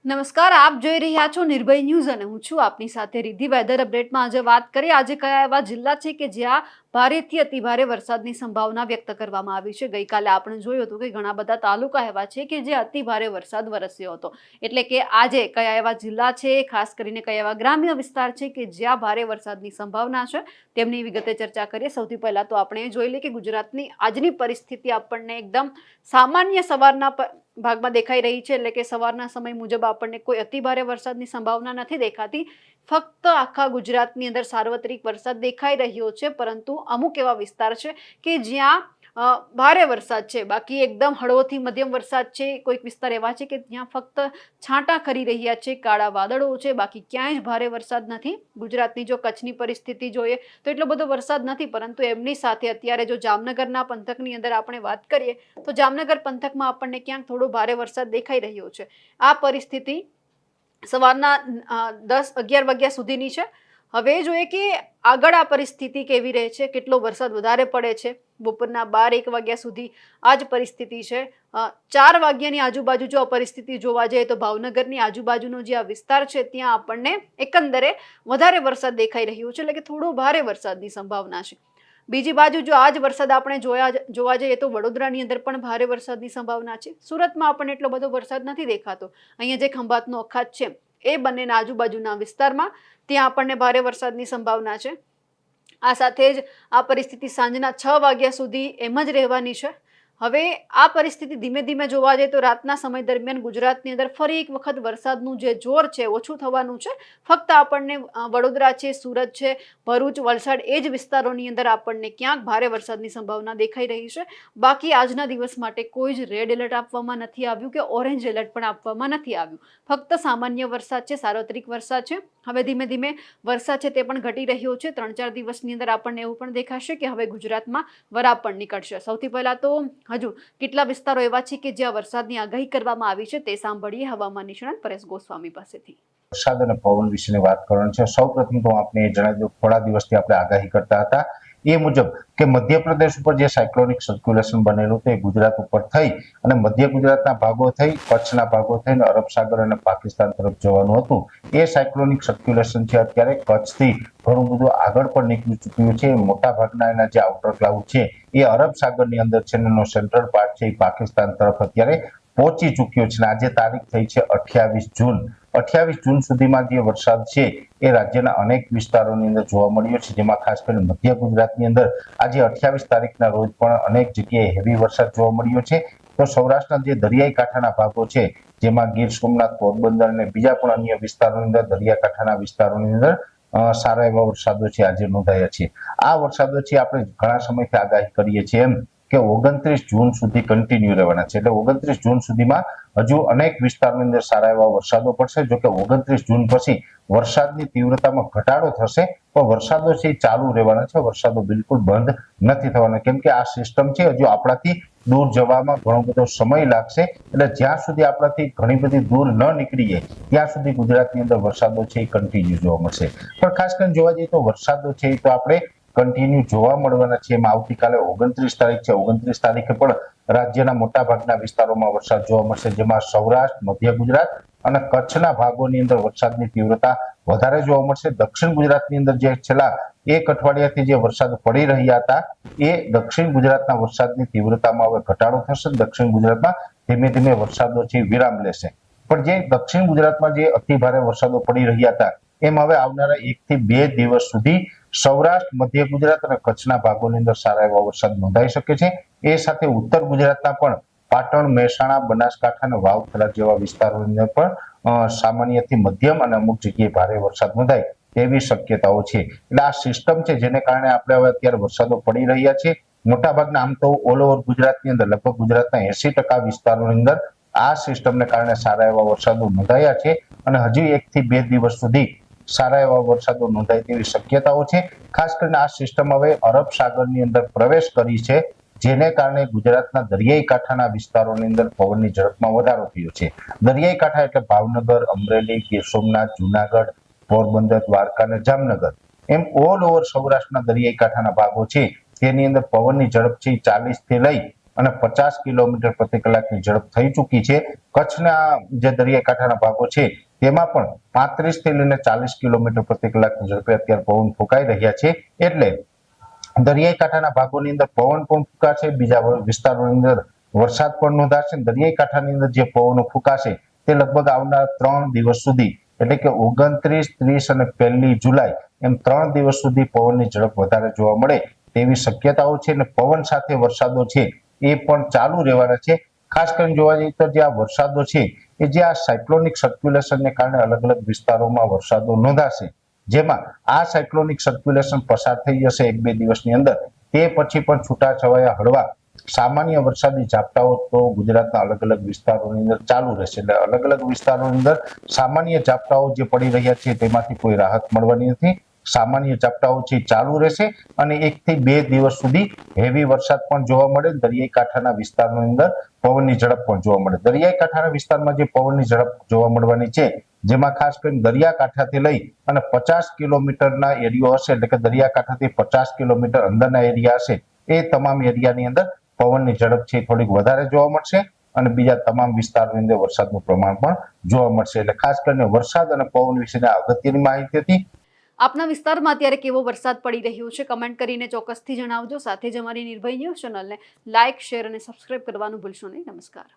નમસ્કાર, આપ જોઈ રહ્યા છો નિર્ભય ન્યૂઝ અને હું છું આપની સાથે રિદ્ધિ. વેધર અપડેટમાં આજે વાત કરીએ આજે કયા એવા જિલ્લા છે કે જ્યાં ભારેથી અતિભારે વરસાદની સંભાવના વ્યક્ત કરવામાં આવી છે. ગઈકાલે આપણે જોયું હતું કે ઘણા બધા તાલુકા એવા છે કે જે અતિભારે વરસાદ વરસ્યો હતો. એટલે કે આજે કયા એવા જિલ્લા છે, ખાસ કરીને કયા એવા ગ્રામ્ય વિસ્તાર છે કે જ્યાં ભારે વરસાદની સંભાવના છે તેમની વિગતે ચર્ચા કરીએ. સૌથી પહેલા તો આપણે જોઈ લઈએ કે ગુજરાતની આજની પરિસ્થિતિ આપણને એકદમ સામાન્ય સવારના ભાગમાં દેખાઈ રહી છે. એટલે કે સવારના સમય મુજબ આપણને કોઈ અતિભારે વરસાદની સંભાવના નથી દેખાતી. ફક્ત આખા ગુજરાતની અંદર સાર્વત્રિક વરસાદ દેખાઈ રહ્યો છે, પરંતુ અમુક એવા વિસ્તાર છે કે જ્યાં ભારે વરસાદ છે. બાકી એકદમ હળવોથી મધ્યમ વરસાદ છે. કોઈક વિસ્તાર એવા છે કે જ્યાં ફક્ત છાંટા ખરી રહ્યા છે, કાળા વાદળો છે, બાકી ક્યાંય જ ભારે વરસાદ નથી. ગુજરાતની જો કચ્છની પરિસ્થિતિ જોઈએ તો એટલો બધો વરસાદ નથી, પરંતુ એમની સાથે અત્યારે જો જામનગરના પંથકની અંદર આપણે વાત કરીએ તો જામનગર પંથકમાં આપણને ક્યાંક થોડો ભારે વરસાદ દેખાઈ રહ્યો છે. આ પરિસ્થિતિ સવારના 10-11 વાગ્યા સુધીની છે. હવે જોઈએ કે આગળ આ પરિસ્થિતિ કેવી રહે છે, કેટલો વરસાદ વધારે પડે છે. બપોરના 12-1 વાગ્યા સુધી આ જ પરિસ્થિતિ છે. 4 વાગ્યાની આજુબાજુ જો આ પરિસ્થિતિ જોવા જઈએ તો ભાવનગરની આજુબાજુનો જે આ વિસ્તાર છે ત્યાં આપણને એકંદરે વધારે વરસાદ દેખાઈ રહ્યો છે. એટલે કે થોડો ભારે વરસાદની સંભાવના છે. બીજી બાજુ જો આજ વરસાદ આપણે જોવા જઈએ તો વડોદરાની અંદર પણ ભારે વરસાદની સંભાવના છે. સુરતમાં આપણને એટલો બધો વરસાદ નથી દેખાતો. અહીંયા જે ખંભાતનો અખાત છે એ બંનેના આજુબાજુના વિસ્તારમાં ત્યાં આપણને ભારે વરસાદની સંભાવના છે. આ સાથે જ આ પરિસ્થિતિ સાંજના 6 વાગ્યા સુધી એમ જ રહેવાની છે. હવે આ પરિસ્થિતિ ધીમે ધીમે જોવા જઈએ તો રાતના સમય દરમિયાન ગુજરાતની અંદર ફરી એક વખત વરસાદનું જે જોર છે ઓછું થવાનું છે. ફક્ત આપણને વડોદરા છે, સુરત છે, ભરૂચ, વલસાડ એ જ વિસ્તારોની અંદર આપણને ક્યાંક ભારે વરસાદની સંભાવના દેખાઈ રહી છે. બાકી આજના દિવસ માટે કોઈ જ રેડ એલર્ટ આપવામાં નથી આવ્યું કે ઓરેન્જ એલર્ટ પણ આપવામાં નથી આવ્યું. ફક્ત સામાન્ય વરસાદ છે, સાર્વત્રિક વરસાદ છે. હવે ધીમે ધીમે વરસાદ છે તે પણ ઘટી રહ્યો છે. 3-4 દિવસની અંદર આપણને એવું પણ દેખાશે કે હવે ગુજરાતમાં વરાપ પણ નીકળશે. સૌથી પહેલા તો હજુ કેટલા વિસ્તારો એવા છે કે જ્યાં વરસાદની આગાહી કરવામાં આવી છે તે સાંભળીએ હવામાન નિષ્ણાત પરેશ ગોસ્વામી પાસેથી. વરસાદ અને પવન વિશેની વાત કરવાની છે. સૌપ્રથમ તો આપણે જણાવી દઉં, થોડા દિવસથી આપણે આગાહી કરતા હતા એ મુજબ કે મધ્યપ્રદેશ ઉપર જે સાયક્લોનિક સર્ક્યુલેશન બનેલું તે ગુજરાત ઉપર થઈ અને મધ્ય ગુજરાતના ભાગો થઈ, કચ્છના ભાગો થઈને અરબ સાગર અને પાકિસ્તાન તરફ જવાનું હતું. એ સાયક્લોનિક સર્ક્યુલેશન છે અત્યારે કચ્છથી ઘણું બધું આગળ પણ નીકળી ચૂક્યું છે. મોટા ભાગના એના જે આઉટર ક્લાઉડ છે એ અરબ સાગરની અંદર છે, એનો સેન્ટ્રલ પાર્ટ છે એ પાકિસ્તાન તરફ અત્યારે પહોંચી ચૂક્યો છે. આજે તારીખ થઈ છે 28 જૂન. 28 જૂન સુધીમાં જે વરસાદ છે એ રાજ્યના અનેક વિસ્તારોની અંદર જોવા મળ્યો છે, જેમાં ખાસ કરીને મધ્ય ગુજરાતની અંદર આજે 28 તારીખના રોજ પણ અનેક જગ્યાએ હેવી વરસાદ જોવા મળ્યો છે. તો સૌરાષ્ટ્રના જે દરિયાઈ કાંઠાના ભાગો છે, જેમાં ગીર સોમનાથ, પોરબંદર અને બીજા પણ અન્ય વિસ્તારોની અંદર દરિયાકાંઠાના વિસ્તારોની અંદર સારા એવા વરસાદો છે આજે નોંધાયા છે. આ વરસાદો છે આપણે ઘણા સમયથી આગાહી કરીએ છીએ એમ કે 29 જૂન સુધી કન્ટિન્યુ રહેવાના છે. એટલે 29 જૂન સુધીમાં હજુ અનેક વિસ્તારોની અંદર સારા એવા વરસાદો પડશે. જો કે 29 જૂન પછી વરસાદની તીવ્રતામાં ઘટાડો થશે, પણ વરસાદો છે ચાલુ રહેવાના છે. વરસાદો બિલકુલ બંધ નથી થવાના, કેમ કે આ સિસ્ટમ છે હજુ આપણાથી દૂર જવામાં ઘણો બધો સમય લાગશે. એટલે જ્યાં સુધી આપણાથી ઘણી બધી દૂર ન નીકળી જાય ત્યાં સુધી ગુજરાતની અંદર વરસાદો છે એ કન્ટિન્યુ જોવા મળશે. પણ ખાસ કરીને જોવા જઈએ તો વરસાદો છે એ તો આપણે કન્ટિન્યુ જોવા મળવાના છે. એમાં આવતીકાલે 29 તારીખ છે. 29 તારીખે પણ રાજ્યના મોટા ભાગના વિસ્તારોમાં વરસાદ જોવા મળશે, જેમાં સૌરાષ્ટ્ર, મધ્ય ગુજરાત અને કચ્છના ભાગોની અંદર વરસાદની તીવ્રતા વધારે જોવા મળશે. દક્ષિણ ગુજરાતની અંદર જે છેલ્લા એક અઠવાડિયાથી જે વરસાદ પડી રહ્યા હતા એ દક્ષિણ ગુજરાતના વરસાદની તીવ્રતામાં હવે ઘટાડો થશે. દક્ષિણ ગુજરાતમાં ધીમે ધીમે વરસાદો છે વિરામ લેશે. પણ જે દક્ષિણ ગુજરાતમાં જે અતિ ભારે વરસાદો પડી રહ્યા હતા એમ હવે આવનારા 1 થી 2 દિવસ સુધી સૌરાષ્ટ્ર, મધ્ય ગુજરાત અને કચ્છના ભાગોની અંદર સારા એવા વરસાદ નોંધાઈ શકે છે. એ સાથે ઉત્તર ગુજરાતના પણ પાટણ, મહેસાણા, બનાસકાંઠા અને વાવ જેવા વિસ્તારોની અંદર પણ સામાન્યથી મધ્યમ અને અમુક જગ્યાએ ભારે વરસાદ નોંધાય તેવી શક્યતાઓ છે. એટલે આ સિસ્ટમ છે જેને કારણે આપણે હવે અત્યારે વરસાદો પડી રહ્યા છે. મોટાભાગના આમ તો ઓલ ઓવર ગુજરાતની અંદર લગભગ ગુજરાતના 80% વિસ્તારોની અંદર આ સિસ્ટમને કારણે સારા એવા વરસાદો નોંધાયા છે અને હજી 1 થી 2 દિવસ સુધી સારા એવા વરસાદો નોંધાય તેવી શક્યતાઓ છે. ખાસ કરીને આ સિસ્ટમ હવે અરબ સાગરની અંદર પ્રવેશ કરી છે, જેને કારણે ગુજરાતના દરિયાઈ કાંઠાના વિસ્તારોની અંદર પવનની ઝડપમાં વધારો થયો છે. દરિયાઈ કાંઠા એટલે ભાવનગર, અમરેલી, ગીર સોમનાથ, જુનાગઢ, પોરબંદર, દ્વારકા અને જામનગર એમ ઓલ ઓવર સૌરાષ્ટ્રના દરિયાઈ કાંઠાના ભાગો છે તેની અંદર પવનની ઝડપ છે 40 થી લઈ અને 50 કિલોમીટર પ્રતિ કલાકની ઝડપ થઈ ચૂકી છે. કચ્છના જે દરિયાઈ કાંઠાના ભાગો છે તેમાં પણ 35 થી લઈને 40 કિલોમીટર પ્રતિ કલાકની ઝડપે અત્યારે પવન ફૂંકાઈ રહ્યા છે. એટલે દરિયાઈ કાંઠાના ભાગોની અંદર પવન પણ ફૂંકાશે, બીજા વિસ્તારોની અંદર વરસાદ પણ નોંધાશે. દરિયાઈ કાંઠાની અંદર જે પવનો ફૂંકાશે તે લગભગ આવનાર 3 દિવસ સુધી એટલે કે 29, 30 અને 1 જુલાઈ એમ 3 દિવસ સુધી પવનની ઝડપ વધારે જોવા મળે તેવી શક્યતાઓ છે. અને પવન સાથે વરસાદો છે એ પણ ચાલુ રહેવાના છે. ખાસ કરીને જોવા જઈએ તો જે આ વરસાદો છે એ જે આ સાયક્લોનિક સર્ક્યુલેશનને કારણે અલગ અલગ વિસ્તારોમાં વરસાદો નોંધાશે, જેમાં આ સાયક્લોનિક સર્ક્યુલેશન પસાર થઈ જશે 1-2 દિવસની અંદર. તે પછી પણ છૂટાછવાયા હળવા સામાન્ય વરસાદી ઝાપટાઓ તો ગુજરાતના અલગ અલગ વિસ્તારોની અંદર ચાલુ રહેશે. એટલે અલગ અલગ વિસ્તારોની અંદર સામાન્ય ઝાપટાઓ જે પડી રહ્યા છે તેમાંથી કોઈ રાહત મળવાની નથી. સામાન્ય ઝાપટાઓ છે ચાલુ રહેશે અને 1 થી 2 દિવસ સુધી હેવી વરસાદ પણ જોવા મળે. દરિયાઈ કાંઠાના વિસ્તારની અંદર પવનની ઝડપ પણ જોવા મળે. દરિયાઈ કાંઠાના વિસ્તારમાં જે પવનની ઝડપ જોવા મળવાની છે, જેમાં ખાસ કરીને દરિયાકાંઠાથી લઈ અને 50 કિલોમીટરના એરિયો હશે, એટલે કે દરિયાકાંઠાથી 50 કિલોમીટર અંદરના એરિયા હશે, એ તમામ એરિયાની અંદર પવનની ઝડપ છે થોડીક વધારે જોવા મળશે અને બીજા તમામ વિસ્તારોની અંદર વરસાદનું પ્રમાણ પણ જોવા મળશે. એટલે ખાસ કરીને વરસાદ અને પવન વિશેની અગત્યની માહિતી હતી. આપના વિસ્તારમાં અત્યારે કેવો વરસાદ પડી રહ્યો છે કમેન્ટ કરીને ચોક્કસથી જણાવજો. સાથે જ અમારી નિર્ભય ન્યૂઝ ચેનલને લાઇક, શેર અને સબસ્ક્રાઇબ કરવાનું ભૂલશો નહીં. નમસ્કાર.